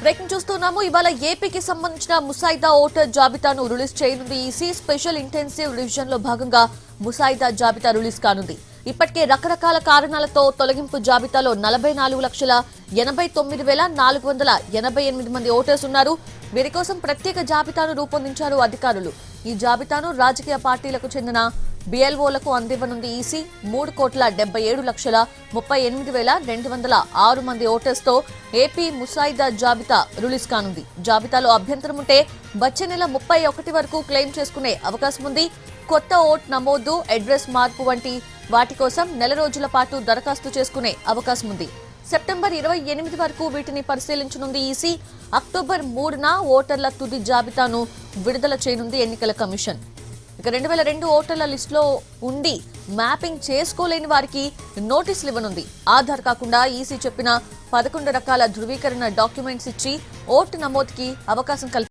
Breaking చూస్తున్నాము. ఇవాళ ఏపీకి సంబంధించిన ముసాయిదా ఓటర్ జాబితాను రిలీజ్ చేయనుంది ఈసీ. స్పెషల్ ఇంటెన్సివ్ రివిజన్ లో భాగంగా ముసాయిదా జాబితా రిలీజ్ కానుంది. ఇప్పటికే రకరకాల కారణాలతో తొలగింపు జాబితాలో 44,89,488 మంది ఓటర్స్ ఉన్నారు. వీరి కోసం ప్రత్యేక జాబితాను రూపొందించారు అధికారులు. ఈ జాబితాను రాజకీయ పార్టీలకు చెందిన బిఎల్ఓలకు అందివ్వనుంది ఈసీ. 3,77,38,206 మంది ఓటర్స్ తో ఏపీ ముసాయిదా జాబితా రిలీజ్ కానుంది. జాబితాలో అభ్యంతరం ఉంటే వచ్చే నెల 31 వరకు క్లెయిమ్ చేసుకునే అవకాశం ఉంది. కొత్త ఓట్ నమోదు, అడ్రస్ మార్పు వంటి వాటి కోసం నెల రోజుల పాటు దరఖాస్తు చేసుకునే అవకాశం ఉంది. సెప్టెంబర్ 28 వరకు వీటిని పరిశీలించనుంది ఈసీ. అక్టోబర్ 3న ఓటర్ల తుది జాబితాను విడుదల చేయనుంది ఎన్నికల కమిషన్. ఇక 2002 ఓటర్ల లిస్టులో ఉండి మ్యాపింగ్ చేసుకోలేని వారికి నోటీసులు ఇవ్వనుంది. ఆధార్ కాకుండా ఈసీ చెప్పిన 11 రకాల ధృవీకరణ డాక్యుమెంట్స్ ఇచ్చి ఓటు నమోదుకి అవకాశం కల్పిస్తుంది.